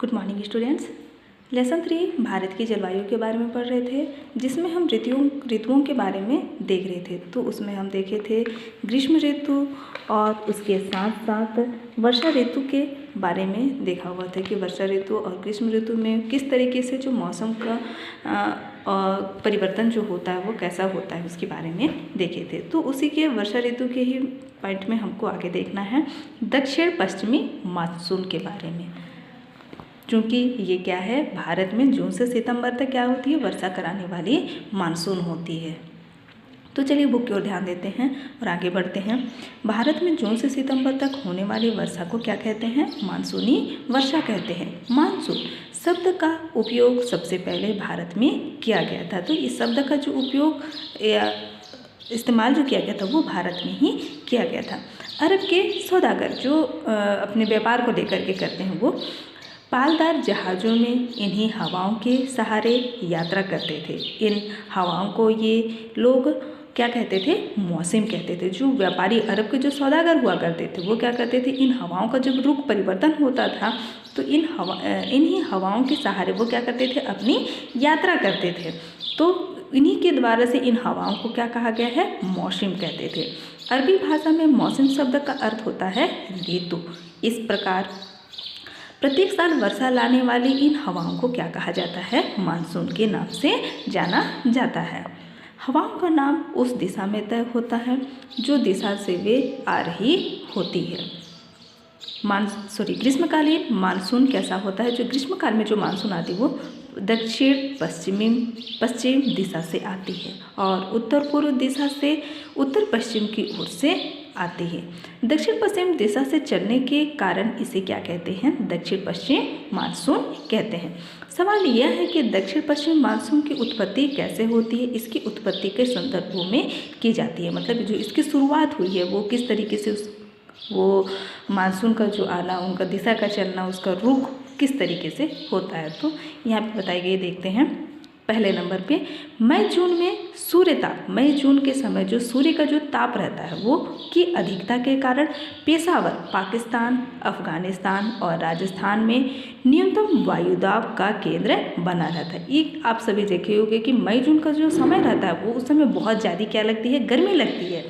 Good morning students. Lesson 3 Bharat की जलवायु के बारे में पढ़ रहे थे, जिसमें हम ऋतुओं के बारे में देख रहे थे। तो उसमें हम देखे थे ग्रीष्म ऋतु और उसके साथ साथ वर्षा ऋतु के बारे में देखा हुआ था कि वर्षा ऋतु और ग्रीष्म ऋतु में किस तरीके से जो मौसम का परिवर्तन जो होता है वो कैसा होता है उसके बारे में देखे थे। तो उसी के वर्षा ऋतु के ही पॉइंट में हमको आगे देखना है दक्षिण पश्चिमी मानसून के बारे में। क्योंकि ये क्या है, भारत में जून से सितंबर तक क्या होती है, वर्षा कराने वाली मानसून होती है। तो चलिए बुक की ओर ध्यान देते हैं और आगे बढ़ते हैं। भारत में जून से सितंबर तक होने वाली वर्षा को क्या कहते हैं, मानसूनी वर्षा कहते हैं। मानसून शब्द का उपयोग सबसे पहले भारत में किया गया था। तो इस शब्द का जो उपयोग या इस्तेमाल जो किया गया था वो भारत में ही किया गया था। अरब के सौदागर जो अपने व्यापार को लेकर के करते हैं वो पालदार जहाज़ों में इन्हीं हवाओं के सहारे यात्रा करते थे। इन हवाओं को ये लोग क्या कहते थे, मौसम कहते थे। जो व्यापारी अरब के जो सौदागर हुआ करते थे वो क्या करते थे, इन हवाओं का जब रुख परिवर्तन होता था तो इन्हीं हवाओं के सहारे वो क्या करते थे, अपनी यात्रा करते थे। तो इन्हीं के द्वारा से इन हवाओं को क्या कहा गया है, मौसम कहते थे। अरबी भाषा में मौसम शब्द का अर्थ होता है ऋतु। इस प्रकार प्रत्येक साल वर्षा लाने वाली इन हवाओं को क्या कहा जाता है, मानसून के नाम से जाना जाता है। हवाओं का नाम उस दिशा में तय होता है जो दिशा से वे आ रही होती है। ग्रीष्मकालीन मानसून कैसा होता है, जो ग्रीष्मकाल में जो मानसून आती है वो दक्षिण पश्चिम दिशा से आती है और उत्तर पूर्व दिशा से उत्तर पश्चिम की ओर से आती है। दक्षिण पश्चिम दिशा से चलने के कारण इसे क्या कहते हैं, दक्षिण पश्चिम मानसून कहते हैं। सवाल यह है कि दक्षिण पश्चिम मानसून की उत्पत्ति कैसे होती है। इसकी उत्पत्ति के संदर्भों में की जाती है, मतलब जो इसकी शुरुआत हुई है वो किस तरीके से वो मानसून का जो आना, उनका दिशा का चलना, उसका रुख किस तरीके से होता है। तो यहाँ पे बताई गई देखते हैं। पहले नंबर पे मई जून के समय जो सूर्य का जो ताप रहता है वो की अधिकता के कारण पेशावर, पाकिस्तान, अफगानिस्तान और राजस्थान में न्यूनतम वायुदाब का केंद्र बना रहता है। एक आप सभी देखे होंगे कि मई जून का जो समय रहता है वो उस समय बहुत ज़्यादा क्या लगती है, गर्मी लगती है,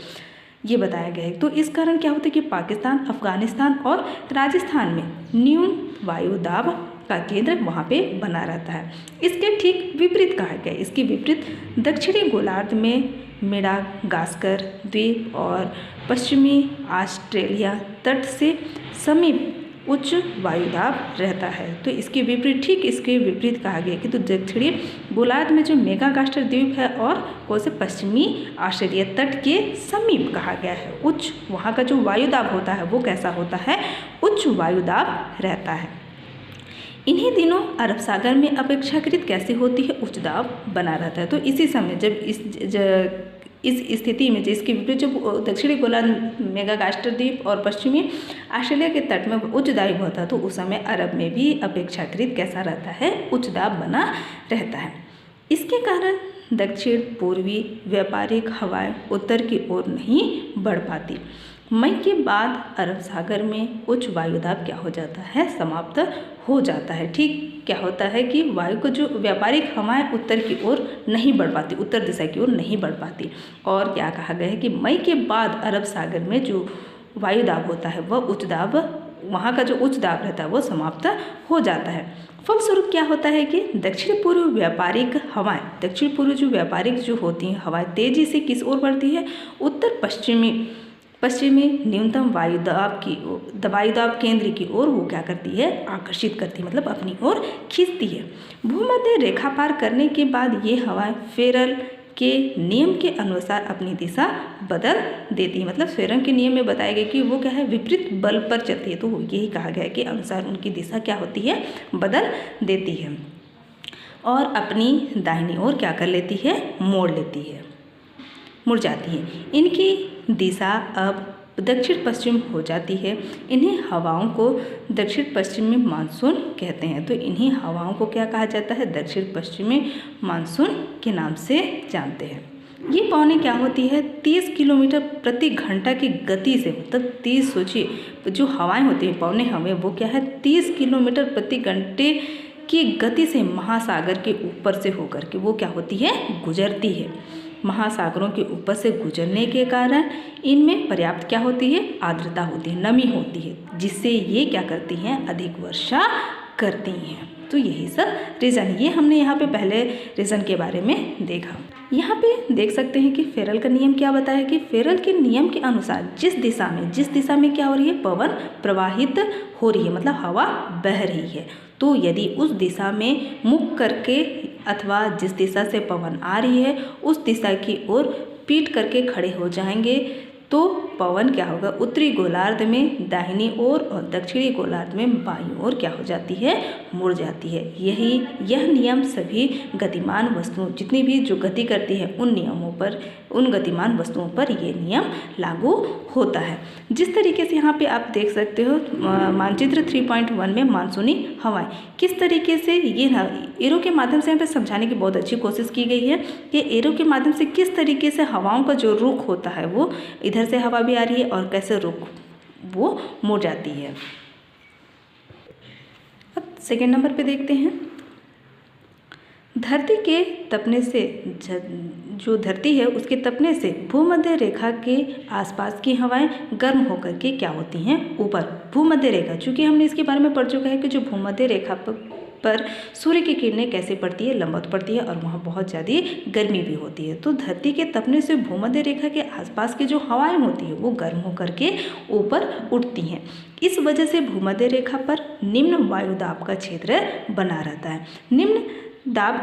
ये बताया गया है। तो इस कारण क्या होता है कि पाकिस्तान, अफगानिस्तान और राजस्थान में न्यून वायुदाब का केंद्र वहाँ पे बना रहता है। इसके ठीक विपरीत कहा गया है। इसके विपरीत दक्षिणी गोलार्ध में मेडागास्कर द्वीप और पश्चिमी ऑस्ट्रेलिया तट से समीप उच्च वायुदाब रहता है। तो इसके विपरीत, ठीक इसके विपरीत कहा गया कि तो दक्षिणी गोलार्ध में जो मेडागास्कर द्वीप है और वो से पश्चिमी ऑस्ट्रेलिया तट के समीप कहा गया है उच्च, वहाँ का जो वायुदाब होता है वो कैसा होता है, उच्च वायुदाब रहता है। इन्हीं दिनों अरब सागर में अपेक्षाकृत कैसे होती है, उच्च दाब बना रहता है। तो इसी समय जब इस स्थिति में जिसके विपरीत जब दक्षिणी गोलार्ध मेडागास्कर द्वीप और पश्चिमी ऑस्ट्रेलिया के तट में उच्च दाब होता है तो उस समय अरब में भी अपेक्षाकृत कैसा रहता है, उच्च दाब बना रहता है। इसके कारण दक्षिण पूर्वी व्यापारिक हवाएं उत्तर की ओर नहीं बढ़ पाती। मई के बाद अरब सागर में उच्च वायुदाब क्या हो जाता है, समाप्त हो जाता है। ठीक क्या होता है कि वायु को जो व्यापारिक हवाएं उत्तर की ओर नहीं बढ़ पाती, उत्तर दिशा की ओर नहीं बढ़ पाती। और क्या कहा गया है कि मई के बाद अरब सागर में जो वायुदाब होता है वह उच्च दाब, वहाँ का जो उच्च दाब रहता है वो समाप्त हो जाता है। फलस्वरूप क्या होता है कि दक्षिण पूर्व जो व्यापारिक जो होती हैं हवाएं तेजी से किस ओर बढ़ती है, उत्तर पश्चिमी न्यूनतम वायुदाब केंद्र की ओर वो क्या करती है, आकर्षित करती है, मतलब अपनी ओर खींचती है। भूमध्य रेखा पार करने के बाद ये हवाएं फेरल के नियम के अनुसार अपनी दिशा बदल देती है। मतलब फेरल के नियम में बताया गया कि वो क्या है, विपरीत बल पर चलती है। तो यही कहा गया है कि अनुसार उनकी दिशा क्या होती है, बदल देती है और अपनी दाहिनी ओर क्या कर लेती है, मुड़ जाती है। इनकी दिशा अब दक्षिण पश्चिम हो जाती है। इन्हीं हवाओं को दक्षिण पश्चिमी मानसून कहते हैं। तो इन्हीं हवाओं को क्या कहा जाता है, दक्षिण पश्चिमी मानसून के नाम से जानते हैं। ये पवनें क्या होती है 30 किलोमीटर प्रति घंटा की गति से, मतलब 30, सोचिए जो हवाएं होती हैं पवने हमें, वो क्या है 30 किलोमीटर प्रति घंटे की गति से महासागर के ऊपर से होकर के वो क्या होती है गुजरती है। महासागरों के ऊपर से गुजरने के कारण इनमें पर्याप्त क्या होती है आर्द्रता होती है, नमी होती है, जिससे ये क्या करती हैं अधिक वर्षा करती हैं। तो यही सब रीज़न, ये हमने यहाँ पे पहले रीज़न के बारे में देखा। यहाँ पे देख सकते हैं कि फेरल का नियम क्या बताया कि फेरल के नियम के अनुसार जिस दिशा में क्या हो रही है पवन प्रवाहित हो रही है, मतलब हवा बह रही है, तो यदि उस दिशा में मुख करके अथवा जिस दिशा से पवन आ रही है उस दिशा की ओर पीठ करके खड़े हो जाएंगे तो पवन क्या होगा उत्तरी गोलार्ध में दाहिनी ओर और दक्षिणी गोलार्ध में बाईं ओर क्या हो जाती है मुड़ जाती है। यह नियम सभी गतिमान वस्तुओं, जितनी भी जो गति करती है उन गतिमान वस्तुओं पर यह नियम लागू होता है। जिस तरीके से यहाँ पे आप देख सकते हो मानचित्र 3.1 में मानसूनी हवाएं किस तरीके से ये एरो के माध्यम से यहाँ पे समझाने की बहुत अच्छी कोशिश की गई है कि एरो के माध्यम से किस तरीके से हवाओं का जो रुख होता है वो इधर से हवा भी आ रही है और कैसे रुख वो मुड़ जाती है। अब सेकेंड नंबर पे देखते हैं, धरती के तपने से जो धरती है उसके तपने से भूमध्य रेखा के आसपास की हवाएं गर्म होकर के क्या होती हैं ऊपर भूमध्य रेखा, चूँकि हमने इसके बारे में पढ़ चुका है कि जो भूमध्य रेखा पर सूर्य की किरणें कैसे पड़ती है लंबवत पड़ती है और वहाँ बहुत ज़्यादा गर्मी भी होती है। तो धरती के तपने से भूमध्य रेखा के आसपास की जो हवाएं होती है वो गर्म होकर के ऊपर उठती हैं। इस वजह से भूमध्य रेखा पर निम्न वायुदाब का क्षेत्र बना रहता है। निम्न दाब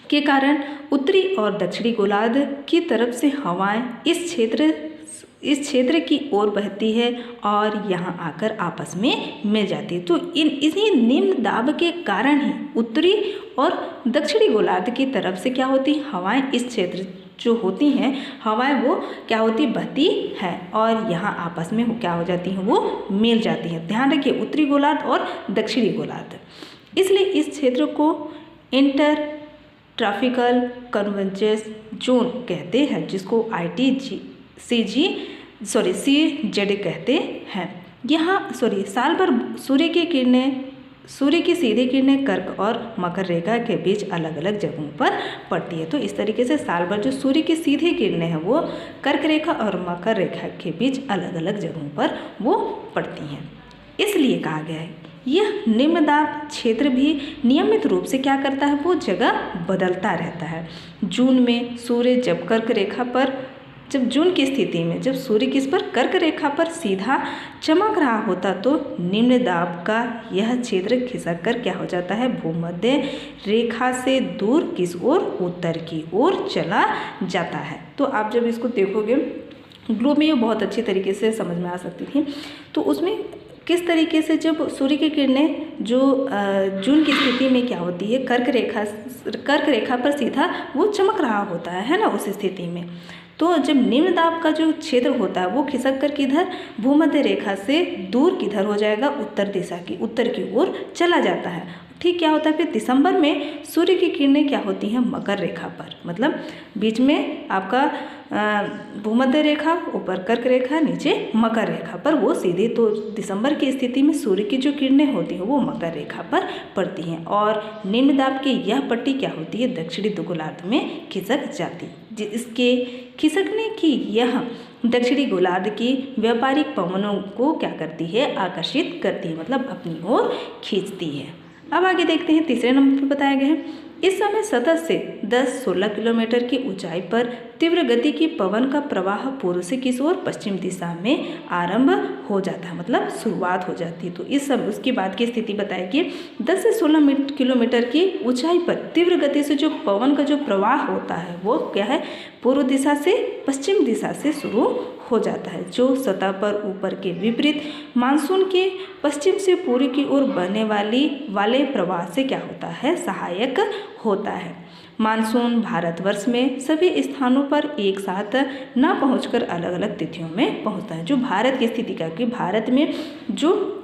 के कारण उत्तरी और दक्षिणी गोलार्ध की तरफ से हवाएं इस क्षेत्र की ओर बहती है और यहाँ आकर आपस में मिल जाती है। तो इसी निम्न दाब के कारण ही उत्तरी और दक्षिणी गोलार्ध की तरफ से क्या होती है हवाएं इस क्षेत्र जो होती हैं हवाएं वो क्या होती बहती हैं और यहाँ आपस में क्या हो जाती हैं वो मिल जाती हैं। ध्यान रखिए उत्तरी गोलार्ध और दक्षिणी गोलार्ध, इसलिए इस क्षेत्र को इंटर ट्रॉपिकल कन्वर्जेंस जोन कहते हैं, जिसको CZ कहते हैं। यहाँ साल भर सूर्य की सीधी किरणें कर्क और मकर रेखा के बीच अलग अलग जगहों पर पड़ती है। तो इस तरीके से साल भर जो सूर्य की सीधी किरणें हैं वो कर्क रेखा और मकर रेखा के बीच अलग अलग जगहों पर वो पड़ती हैं। इसलिए कहा गया है यह निम्न दाब क्षेत्र भी नियमित रूप से क्या करता है वो जगह बदलता रहता है। जून में सूर्य जब जून की स्थिति में जब सूर्य किस पर कर्क रेखा पर सीधा चमक रहा होता तो निम्न दाब का यह क्षेत्र खिसक कर क्या हो जाता है भूमध्य रेखा से दूर किस ओर उत्तर की ओर चला जाता है। तो आप जब इसको देखोगे ग्लोब में ये बहुत अच्छी तरीके से समझ में आ सकती थी। तो उसमें किस तरीके से जब सूर्य की किरणें जो जून की स्थिति में क्या होती है कर्क रेखा पर सीधा वो चमक रहा होता है ना उस स्थिति में, तो जब निम्न दाब का जो क्षेत्र होता है वो खिसक कर किधर भूमध्य रेखा से दूर किधर हो जाएगा उत्तर की ओर चला जाता है। ठीक क्या होता है फिर दिसंबर में सूर्य की किरणें क्या होती हैं मकर रेखा पर, मतलब बीच में आपका भूमध्य रेखा ऊपर कर्क रेखा नीचे मकर रेखा पर वो सीधे, तो दिसंबर की स्थिति में सूर्य की जो किरणें होती हैं वो मकर रेखा पर पड़ती हैं और निम्न दाब की यह पट्टी क्या होती है दक्षिणी गोलार्ध में खिसक जाती। इसके खिसकने की यह दक्षिणी गोलार्ध की व्यापारिक पवनों को क्या करती है आकर्षित करती है, मतलब अपनी ओर खींचती है। अब आगे देखते हैं तीसरे नंबर पर बताया गया है इस समय सतह से 10-16 किलोमीटर की ऊंचाई पर तीव्र गति की पवन का प्रवाह पूर्व से किस ओर पश्चिम दिशा में आरंभ हो जाता है, मतलब शुरुआत हो जाती है। तो इस सब उसकी बाद की स्थिति बताएगी 10 से 16 किलोमीटर की ऊंचाई पर तीव्र गति से जो पवन का जो प्रवाह होता है वो क्या है पूर्व दिशा से पश्चिम दिशा से शुरू हो जाता है, जो सतह पर ऊपर के विपरीत मानसून के पश्चिम से पूर्व की ओर बहने वाले प्रवाह से क्या होता है सहायक होता है। मानसून भारतवर्ष में सभी स्थानों पर एक साथ न पहुंचकर अलग अलग तिथियों में पहुंचता है। जो भारत की स्थिति का कि भारत में जो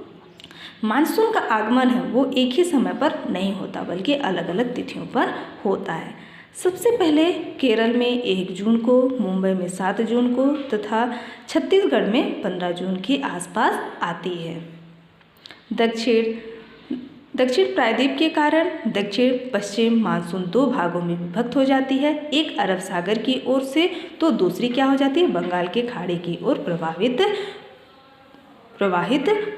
मानसून का आगमन है वो एक ही समय पर नहीं होता बल्कि अलग अलग तिथियों पर होता है। सबसे पहले केरल में 1 जून को, मुंबई में 7 जून को तथा छत्तीसगढ़ में 15 जून के आसपास आती है। दक्षिण प्रायद्वीप के कारण दक्षिण पश्चिम मानसून 2 भागों में विभक्त हो जाती है, एक अरब सागर की ओर से तो दूसरी क्या हो जाती है, बंगाल के खाड़ी की ओर प्रवाहित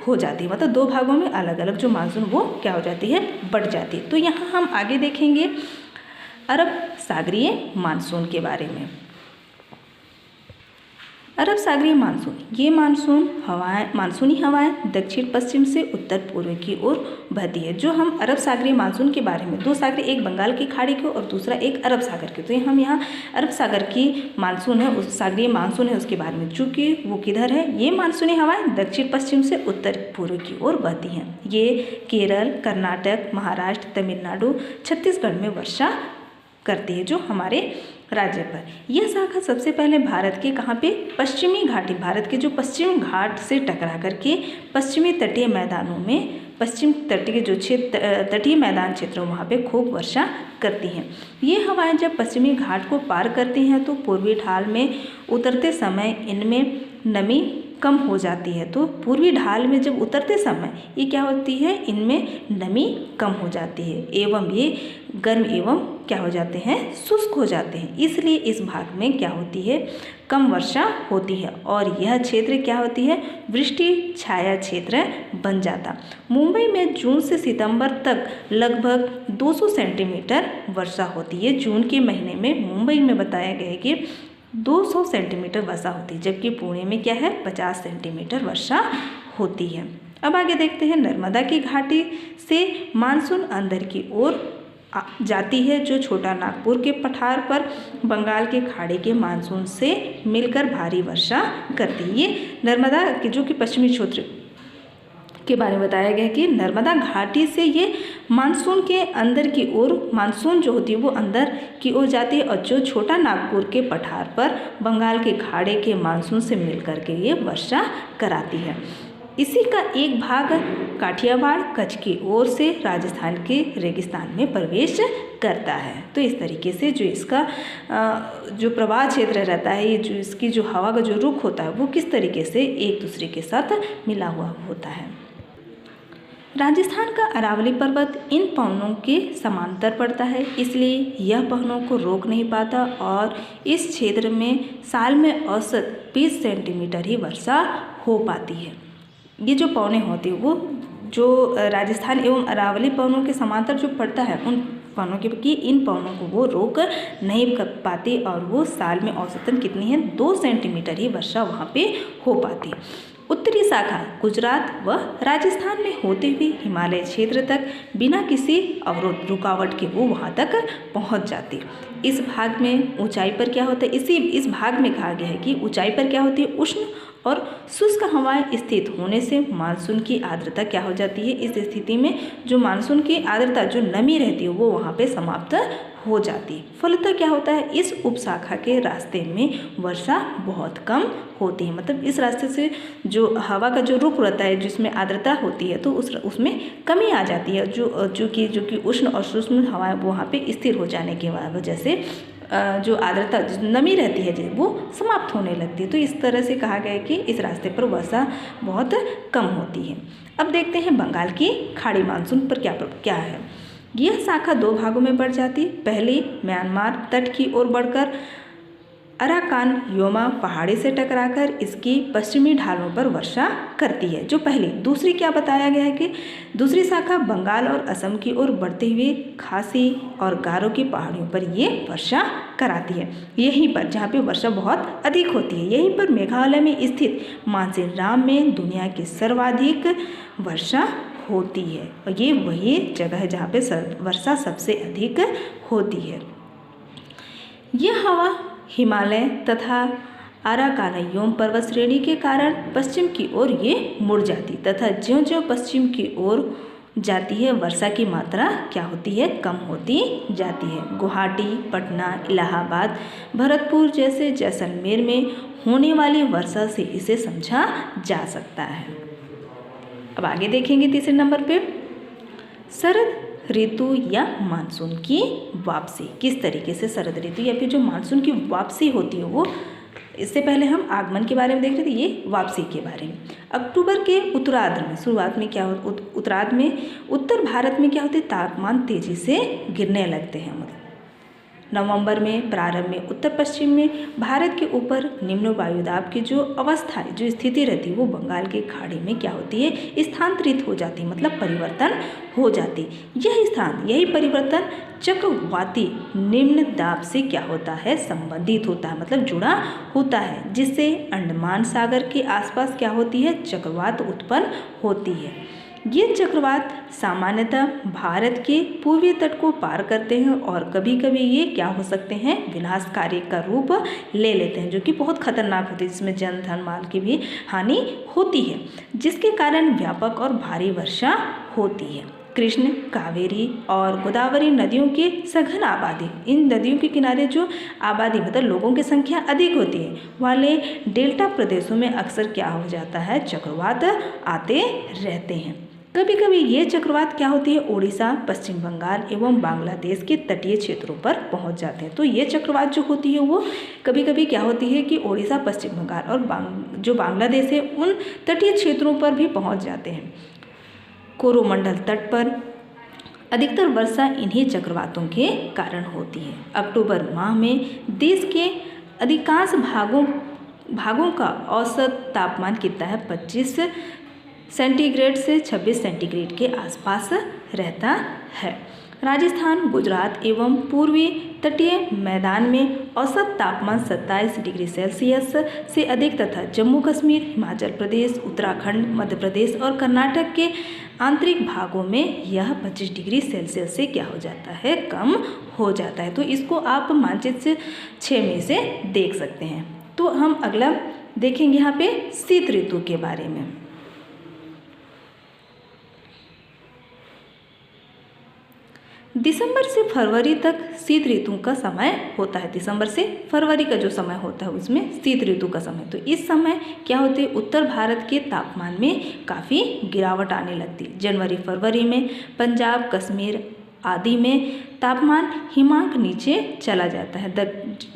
हो जाती है। मतलब 2 भागों में अलग अलग जो मानसून वो क्या हो जाती है, बढ़ जाती है। तो यहाँ हम आगे देखेंगे अरब सागरीय मानसून के बारे में। अरब सागरीय मानसून, ये मानसूनी हवाएं दक्षिण पश्चिम से उत्तर पूर्व की ओर बहती है। जो हम अरब सागरीय मानसून के बारे में, 2 सागर, एक बंगाल की खाड़ी की और दूसरा एक अरब सागर की, तो हम यहाँ अरब सागर की मानसून है, उस सागरीय मानसून है उसके बारे में, चूँकि वो किधर है, ये मानसूनी हवाएं दक्षिण पश्चिम से उत्तर पूर्व की ओर बहती हैं। ये केरल, कर्नाटक, महाराष्ट्र, तमिलनाडु, छत्तीसगढ़ में वर्षा करती है, जो हमारे राज्य पर। यह शाखा सबसे पहले भारत के कहाँ पे, पश्चिमी घाटी, भारत के जो पश्चिम घाट से टकरा करके पश्चिमी तटीय मैदानों में, पश्चिम तटीय जो तटीय मैदान क्षेत्रों वहाँ पे खूब वर्षा करती हैं। ये हवाएं जब पश्चिमी घाट को पार करती हैं तो पूर्वी ढाल में उतरते समय इनमें नमी कम हो जाती है। तो पूर्वी ढाल में जब उतरते समय ये क्या होती है, इनमें नमी कम हो जाती है एवं ये गर्म एवं क्या हो जाते हैं, शुष्क हो जाते हैं। इसलिए इस भाग में क्या होती है, कम वर्षा होती है और यह क्षेत्र क्या होती है, वृष्टि छाया क्षेत्र बन जाता। मुंबई में जून से सितंबर तक लगभग 200 सेंटीमीटर वर्षा होती है। जून के महीने में मुंबई में बताया गया है कि 200 सेंटीमीटर वर्षा होती है, जबकि पुणे में क्या है, 50 सेंटीमीटर वर्षा होती है। अब आगे देखते हैं, नर्मदा की घाटी से मानसून अंदर की ओर जाती है, जो छोटा नागपुर के पठार पर बंगाल के खाड़ी के मानसून से मिलकर भारी वर्षा करती है। ये नर्मदा की जो कि पश्चिमी क्षेत्र के बारे में बताया गया कि नर्मदा घाटी से ये मानसून के अंदर की ओर, मानसून जो होती है वो अंदर की ओर जाती है और जो छोटा नागपुर के पठार पर बंगाल के खाड़ी के मानसून से मिलकर के ये वर्षा कराती है। इसी का एक भाग काठियावाड़, कच्छ की ओर से राजस्थान के रेगिस्तान में प्रवेश करता है। तो इस तरीके से जो इसका जो प्रवाह क्षेत्र रहता है, ये जो इसकी जो हवा का जो रुख होता है वो किस तरीके से एक दूसरे के साथ मिला हुआ होता है। राजस्थान का अरावली पर्वत इन पवनों के समांतर पड़ता है, इसलिए यह पवनों को रोक नहीं पाता और इस क्षेत्र में साल में औसत 20 सेंटीमीटर ही वर्षा हो पाती है। ये जो पवने होती है वो जो राजस्थान एवं अरावली पवनों के समांतर जो पड़ता है, उन पवनों की इन पवनों को वो रोक नहीं कर पाती और वो साल में औसतन कितनी है, 2 सेंटीमीटर ही वर्षा वहाँ पे हो पाती। उत्तरी शाखा गुजरात व राजस्थान में होते हुए हिमालय क्षेत्र तक बिना किसी अवरोध रुकावट के वो वहाँ तक पहुँच जाती। इस भाग में ऊंचाई पर क्या होता है, इस भाग में कहा गया है कि ऊंचाई पर क्या होती है, उष्ण और शुष्क हवाएं स्थित होने से मानसून की आर्द्रता क्या हो जाती है। इस स्थिति में जो मानसून की आर्द्रता, जो नमी रहती है वो वहाँ पे समाप्त हो जाती है। फलतः क्या होता है, इस उपशाखा के रास्ते में वर्षा बहुत कम होती है। मतलब इस रास्ते से जो हवा का जो रुख रहता है, जिसमें आर्द्रता होती है, तो उसमें कमी आ जाती है। जो कि उष्ण और शुष्क हवाएं वहाँ पे स्थिर हो जाने की वजह से जो आर्द्रता, नमी रहती है वो समाप्त होने लगती है। तो इस तरह से कहा गया है कि इस रास्ते पर वर्षा बहुत कम होती है। अब देखते हैं बंगाल की खाड़ी मानसून पर क्या है। यह शाखा 2 भागों में बढ़ जाती है। पहली म्यांमार तट की ओर बढ़कर अराकान योमा पहाड़ी से टकराकर इसकी पश्चिमी ढालों पर वर्षा करती है, जो पहली। दूसरी क्या बताया गया है कि दूसरी शाखा बंगाल और असम की ओर बढ़ते हुए खासी और गारो की पहाड़ियों पर ये वर्षा कराती है। यहीं पर जहाँ पे वर्षा बहुत अधिक होती है, यहीं पर मेघालय में स्थित मानसीराम में दुनिया की सर्वाधिक वर्षा होती है और ये वही जगह है जहाँ पे वर्षा सबसे अधिक होती है। यह हवा हिमालय तथा अराकानयोम पर्वत श्रेणी के कारण पश्चिम की ओर ये मुड़ जाती तथा ज्यों-ज्यों पश्चिम की ओर जाती है वर्षा की मात्रा क्या होती है, कम होती जाती है। गुवाहाटी, पटना, इलाहाबाद, भरतपुर जैसे जैसलमेर में होने वाली वर्षा से इसे समझा जा सकता है। अब आगे देखेंगे तीसरे नंबर पे, शरद ऋतु या मानसून की वापसी। किस तरीके से शरद ऋतु या फिर जो मानसून की वापसी होती है वो, इससे पहले हम आगमन के बारे में देख रहे थे, ये वापसी के बारे में। अक्टूबर के उत्तरार्ध में, शुरुआत में क्या हो, उत्तरार्ध में उत्तर भारत में क्या होते हैं, तापमान तेजी से गिरने लगते हैं। मतलब नवंबर में प्रारंभ में उत्तर पश्चिम में भारत के ऊपर निम्न वायुदाब की जो अवस्था है, जो स्थिति रहती है, वो बंगाल की खाड़ी में क्या होती है, स्थानांतरित हो जाती है, मतलब परिवर्तन हो जाती। यही परिवर्तन चक्रवाती निम्न दाब से क्या होता है, संबंधित होता है, मतलब जुड़ा होता है, जिससे अंडमान सागर के आसपास क्या होती है, चक्रवात उत्पन्न होती है। ये चक्रवात सामान्यतः भारत के पूर्वी तट को पार करते हैं और कभी कभी ये क्या हो सकते हैं, विनाशकारी का रूप ले लेते हैं, जो कि बहुत खतरनाक होती है, जिसमें जन धन माल की भी हानि होती है, जिसके कारण व्यापक और भारी वर्षा होती है। कृष्ण, कावेरी और गोदावरी नदियों की सघन आबादी, इन नदियों के किनारे जो आबादी मतलब लोगों की संख्या अधिक होती है वाले डेल्टा प्रदेशों में अक्सर क्या हो जाता है, चक्रवात आते रहते हैं। कभी कभी ये चक्रवात क्या होती है, उड़ीसा, पश्चिम बंगाल एवं बांग्लादेश के तटीय क्षेत्रों पर पहुंच जाते हैं। तो ये चक्रवात जो होती है वो कभी कभी क्या होती है कि उड़ीसा, पश्चिम बंगाल और जो बांग्लादेश है उन तटीय क्षेत्रों पर भी पहुंच जाते हैं। कोरोमंडल तट पर अधिकतर वर्षा इन्हीं चक्रवातों के कारण होती है। अक्टूबर माह में देश के अधिकांश भागों का औसत तापमान कितना है, 25 सेंटीग्रेड से 26 सेंटीग्रेड के आसपास रहता है। राजस्थान, गुजरात एवं पूर्वी तटीय मैदान में औसत तापमान 27 डिग्री सेल्सियस से अधिक तथा जम्मू कश्मीर, हिमाचल प्रदेश, उत्तराखंड, मध्य प्रदेश और कर्नाटक के आंतरिक भागों में यह 25 डिग्री सेल्सियस से क्या हो जाता है, कम हो जाता है। तो इसको आप मानचित्र 6 में से देख सकते हैं। तो हम अगला देखेंगे यहाँ पे शीत ऋतु के बारे में। दिसंबर से फरवरी तक शीत ऋतु का समय होता है। दिसंबर से फरवरी का जो समय होता है उसमें शीत ऋतु का समय। तो इस समय क्या होती है, उत्तर भारत के तापमान में काफ़ी गिरावट आने लगती है। जनवरी फरवरी में पंजाब, कश्मीर आदि में तापमान हिमांक नीचे चला जाता है,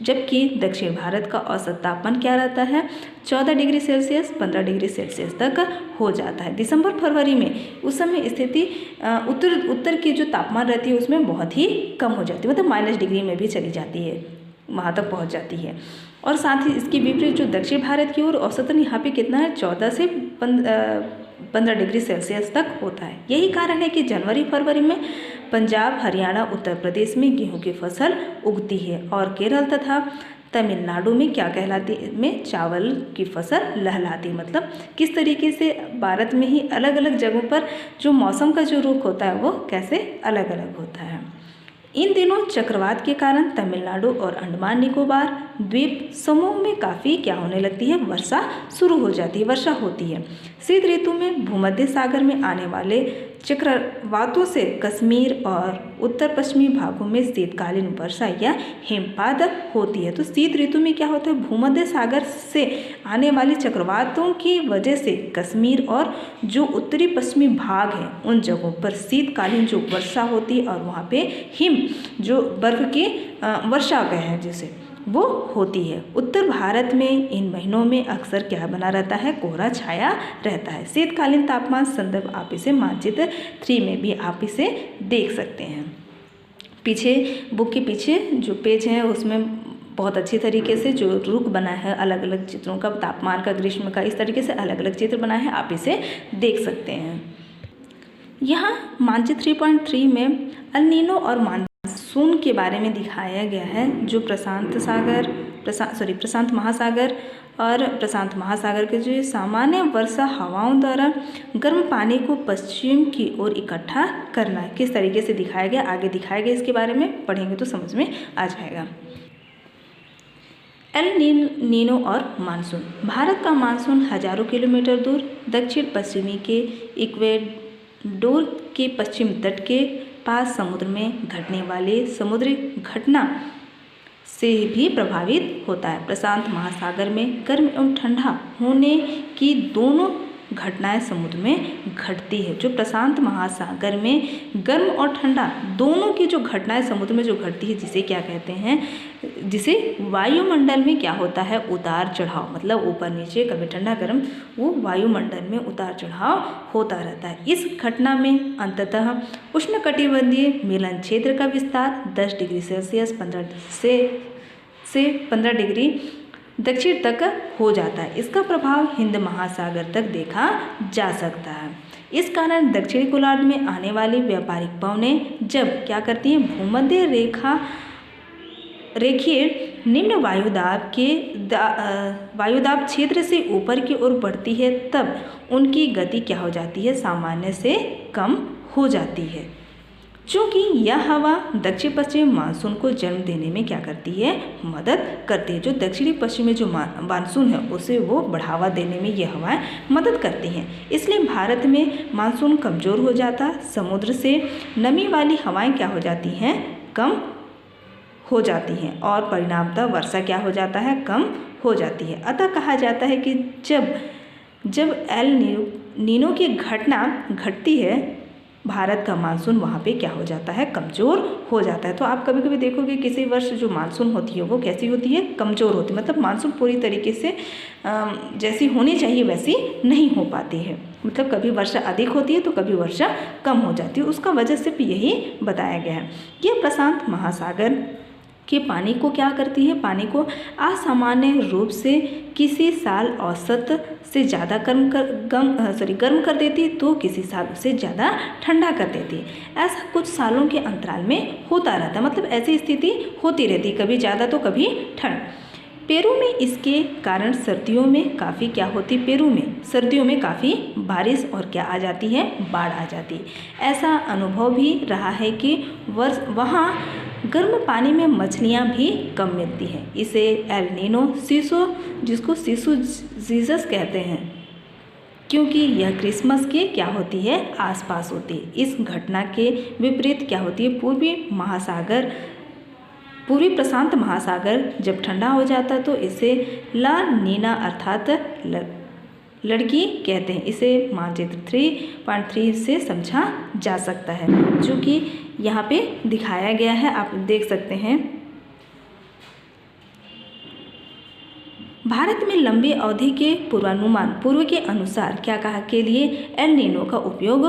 जबकि दक्षिण भारत का औसत तापमान क्या रहता है, 14 डिग्री सेल्सियस 15 डिग्री सेल्सियस तक हो जाता है। दिसंबर फरवरी में उस समय स्थिति उत्तर की जो तापमान रहती है उसमें बहुत ही कम हो जाती है, मतलब माइनस डिग्री में भी चली जाती है, वहाँ तक पहुँच जाती है। और साथ ही इसके विपरीत जो दक्षिण भारत की ओर औसतन यहाँ पे कितना है, 14 से 15 डिग्री सेल्सियस तक होता है। यही कारण है कि जनवरी फरवरी में पंजाब, हरियाणा, उत्तर प्रदेश में गेहूं की फसल उगती है और केरल तथा तमिलनाडु में क्या कहलाती है, में चावल की फसल लहलाती। मतलब किस तरीके से भारत में ही अलग अलग जगहों पर जो मौसम का जो रुख होता है वो कैसे अलग अलग होता है। इन दिनों चक्रवात के कारण तमिलनाडु और अंडमान निकोबार द्वीप समूह में काफ़ी क्या होने लगती है, वर्षा शुरू हो जाती है, वर्षा होती है। शीत ऋतु में भूमध्य सागर में आने वाले चक्रवातों से कश्मीर और उत्तर पश्चिमी भागों में शीतकालीन वर्षा या हिमपात होती है। तो शीत ऋतु में क्या होता है, भूमध्य सागर से आने वाले चक्रवातों की वजह से कश्मीर और जो उत्तरी पश्चिमी भाग हैं उन जगहों पर शीतकालीन जो वर्षा होती है और वहाँ पे हिम जो बर्फ की वर्षा कहे हैं जिसे वो होती है। उत्तर भारत में इन महीनों में अक्सर क्या बना रहता है, कोहरा छाया रहता है। शीतकालीन तापमान संदर्भ आप इसे मानचित्र 3 में भी आप इसे देख सकते हैं। पीछे बुक के पीछे जो पेज है उसमें बहुत अच्छी तरीके से जो रुख बना है अलग अलग चित्रों का, तापमान का, ग्रीष्म का, इस तरीके से अलग अलग चित्र बनाए हैं, आप इसे देख सकते हैं। यहाँ मानचित्र 3.3 में अल नीनो और मानसून के बारे में दिखाया गया है, जो प्रशांत महासागर और प्रशांत महासागर के जो सामान्य वर्षा हवाओं द्वारा गर्म पानी को पश्चिम की ओर इकट्ठा करना है, किस तरीके से दिखाया गया, आगे दिखाया गया। इसके बारे में पढ़ेंगे तो समझ में आ जाएगा। एल नीनो और मानसून। भारत का मानसून हजारों किलोमीटर दूर दक्षिण पश्चिमी के इक्वेडोर के पश्चिम तट के पास समुद्र में घटने वाले समुद्री घटना से भी प्रभावित होता है। प्रशांत महासागर में गर्म एवं ठंडा होने की दोनों घटनाएं समुद्र में घटती है। जो प्रशांत महासागर में गर्म और ठंडा दोनों की जो घटनाएं समुद्र में जो घटती है, जिसे क्या कहते हैं, जिसे वायुमंडल में क्या होता है, उतार चढ़ाव, मतलब ऊपर नीचे, कभी ठंडा गर्म, वो वायुमंडल में उतार चढ़ाव होता रहता है। इस घटना में अंततः उष्णकटिबंधीय मिलन क्षेत्र का विस्तार 10 डिग्री सेल्सियस 15 से 15 डिग्री दक्षिण तक हो जाता है। इसका प्रभाव हिंद महासागर तक देखा जा सकता है। इस कारण दक्षिणी गोलार्ध में आने वाली व्यापारिक पवनें जब क्या करती हैं, भूमध्य रेखीय निम्न वायुदाब क्षेत्र से ऊपर की ओर बढ़ती है, तब उनकी गति क्या हो जाती है, सामान्य से कम हो जाती है। चूँकि यह हवा दक्षिण पश्चिमी मानसून को जन्म देने में क्या करती है, मदद करती है। जो दक्षिणी पश्चिमी जो मानसून है उसे वो बढ़ावा देने में ये हवाएं मदद करती हैं। इसलिए भारत में मानसून कमज़ोर हो जाता, समुद्र से नमी वाली हवाएं क्या हो जाती हैं, कम हो जाती हैं, और परिणामतः वर्षा क्या हो जाता है, कम हो जाती है। अतः कहा जाता है कि जब एल नीनो की घटना घटती है, भारत का मानसून वहाँ पे क्या हो जाता है, कमज़ोर हो जाता है। तो आप कभी कभी देखोगे किसी वर्ष जो मानसून होती है वो कैसी होती है, कमज़ोर होती है, मतलब मानसून पूरी तरीके से जैसी होनी चाहिए वैसी नहीं हो पाती है। मतलब कभी वर्षा अधिक होती है तो कभी वर्षा कम हो जाती है। उसका वजह सिर्फ यही बताया गया है। यह प्रशांत महासागर के पानी को क्या करती है, पानी को असामान्य रूप से किसी साल औसत से ज़्यादा गर्म कर देती है, तो किसी साल उसे ज़्यादा ठंडा कर देती है। ऐसा कुछ सालों के अंतराल में होता रहता है, मतलब ऐसी स्थिति होती रहती, कभी ज़्यादा तो कभी ठंड। पेरू में इसके कारण सर्दियों में काफ़ी क्या होती, पेरू में सर्दियों में काफ़ी बारिश और क्या आ जाती है, बाढ़ आ जाती है। ऐसा अनुभव भी रहा है कि वहाँ गर्म पानी में मछलियाँ भी कम मिलती हैं। इसे एल नीनो सीसो, जिसको सीसो जीसस कहते हैं, क्योंकि यह क्रिसमस के क्या होती है, आसपास होती है। इस घटना के विपरीत क्या होती है, पूर्वी प्रशांत महासागर जब ठंडा हो जाता है तो इसे ला नीना अर्थात लड़की कहते हैं। इसे मानचित्र 3.3 से समझा जा सकता है, जो कि यहाँ पे दिखाया गया है, आप देख सकते हैं। भारत में लंबी अवधि के पूर्व के अनुसार क्या कहा के लिए एल नीनो का उपयोग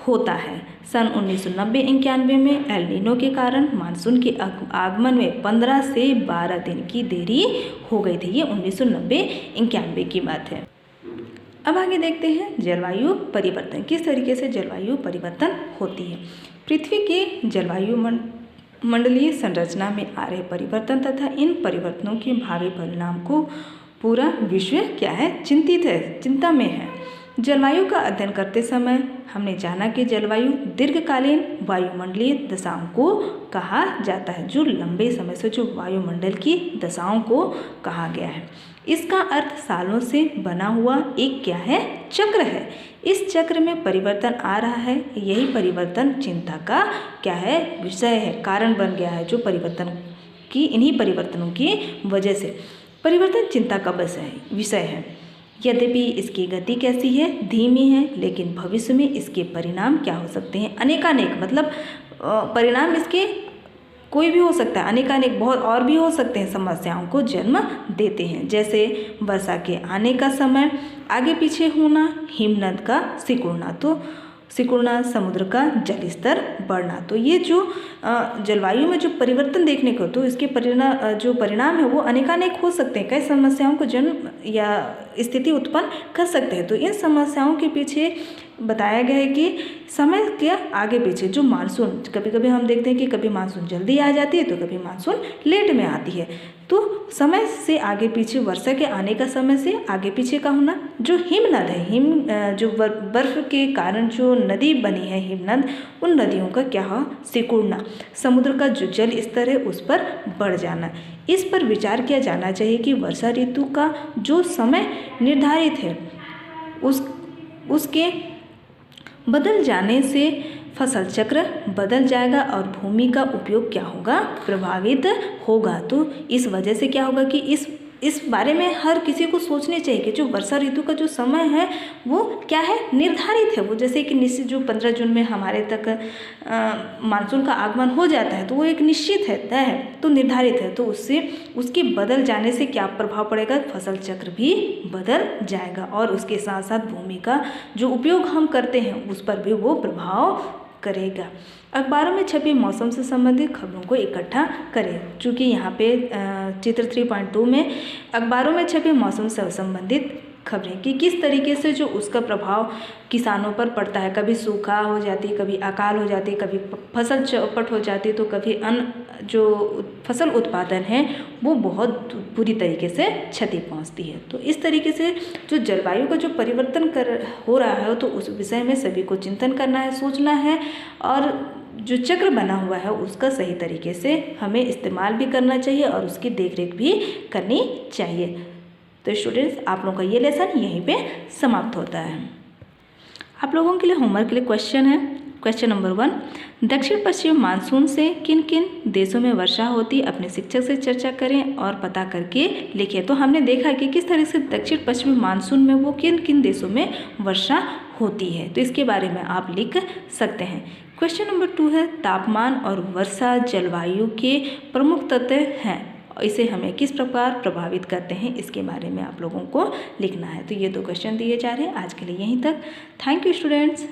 होता है। सन 1990-91 में एल नीनो के कारण मानसून के आगमन में 15 से 12 दिन की देरी हो गई थी। ये 1990-91 की बात है। अब आगे देखते हैं जलवायु परिवर्तन, किस तरीके से जलवायु परिवर्तन होती है। पृथ्वी के जलवायु मंडलीय संरचना में आ रहे परिवर्तन तथा इन परिवर्तनों के भावी परिणाम को पूरा विश्व क्या है, चिंता में है। जलवायु का अध्ययन करते समय हमने जाना कि जलवायु दीर्घकालीन वायुमंडलीय दशाओं को कहा जाता है, जो लंबे समय से जो वायुमंडल की दशाओं को कहा गया है। इसका अर्थ सालों से बना हुआ एक क्या है, चक्र है। इस चक्र में परिवर्तन आ रहा है, यही परिवर्तन चिंता का क्या है, विषय है, कारण बन गया है। जो परिवर्तन की इन्हीं परिवर्तनों की वजह से परिवर्तन चिंता का विषय है। यद्यपि इसकी गति कैसी है, धीमी है, लेकिन भविष्य में इसके परिणाम क्या हो सकते हैं, अनेकानेक, मतलब परिणाम इसके कोई भी हो सकता है, अनेकानेक बहुत और भी हो सकते हैं, समस्याओं को जन्म देते हैं। जैसे वर्षा के आने का समय आगे पीछे होना, हिमनद का सिकुड़ना, समुद्र का जल स्तर बढ़ना। तो ये जो जलवायु में जो परिवर्तन देखने को, तो इसके परिणाम है वो अनेकानेक हो सकते हैं, कई समस्याओं को जन्म या स्थिति उत्पन्न कर सकते हैं। तो इन समस्याओं के पीछे बताया गया है कि समय के आगे पीछे जो मानसून, कभी कभी हम देखते हैं कि कभी मानसून जल्दी आ जाती है तो कभी मानसून लेट में आती है। तो समय से आगे पीछे, वर्षा के आने का समय से आगे पीछे का होना, जो हिमनद है, जो बर्फ के कारण जो नदी बनी है हिमनद, उन नदियों का क्या हो, सिकुड़ना, समुद्र का जो जल स्तर है उस पर बढ़ जाना। इस पर विचार किया जाना चाहिए कि वर्षा ऋतु का जो समय निर्धारित है उसके बदल जाने से फसल चक्र बदल जाएगा और भूमि का उपयोग क्या होगा, प्रभावित होगा। तो इस वजह से क्या होगा कि इस इस बारे में हर किसी को सोचने चाहिए कि जो वर्षा ऋतु का जो समय है वो क्या है, निर्धारित है। वो जैसे कि निश्चित जो 15 जून में हमारे तक मानसून का आगमन हो जाता है तो वो एक निश्चित है, तय है, तो निर्धारित है। तो उससे उसके बदल जाने से क्या प्रभाव पड़ेगा, फसल चक्र भी बदल जाएगा और उसके साथ साथ भूमि का जो उपयोग हम करते हैं उस पर भी वो प्रभाव करेगा। अखबारों में छपी मौसम से संबंधित खबरों को इकट्ठा करें। चूँकि यहाँ पे चित्र 3.2 में अखबारों में छपी मौसम से संबंधित खबरें कि किस तरीके से जो उसका प्रभाव किसानों पर पड़ता है, कभी सूखा हो जाती, कभी अकाल हो जाती, कभी फसल चौपट हो जाती, तो कभी अन्न जो फसल उत्पादन है वो बहुत बुरी तरीके से क्षति पहुंचती है। तो इस तरीके से जो जलवायु का जो परिवर्तन हो रहा है तो उस विषय में सभी को चिंतन करना है, सोचना है और जो चक्र बना हुआ है उसका सही तरीके से हमें इस्तेमाल भी करना चाहिए और उसकी देखरेख भी करनी चाहिए। तो स्टूडेंट्स, आप लोगों का ये लेसन यहीं पे समाप्त होता है। आप लोगों के लिए होमवर्क के लिए क्वेश्चन है। क्वेश्चन नंबर 1, दक्षिण पश्चिम मानसून से किन किन देशों में वर्षा होती, अपने शिक्षक से चर्चा करें और पता करके लिखें। तो हमने देखा कि किस तरह से दक्षिण पश्चिमी मानसून में वो किन किन देशों में वर्षा होती है, तो इसके बारे में आप लिख सकते हैं। क्वेश्चन नंबर 2 है, तापमान और वर्षा जलवायु के प्रमुख तत्व हैं, इसे हमें किस प्रकार प्रभावित करते हैं, इसके बारे में आप लोगों को लिखना है। तो ये 2 क्वेश्चन दिए जा रहे हैं। आज के लिए यहीं तक। Thank you students.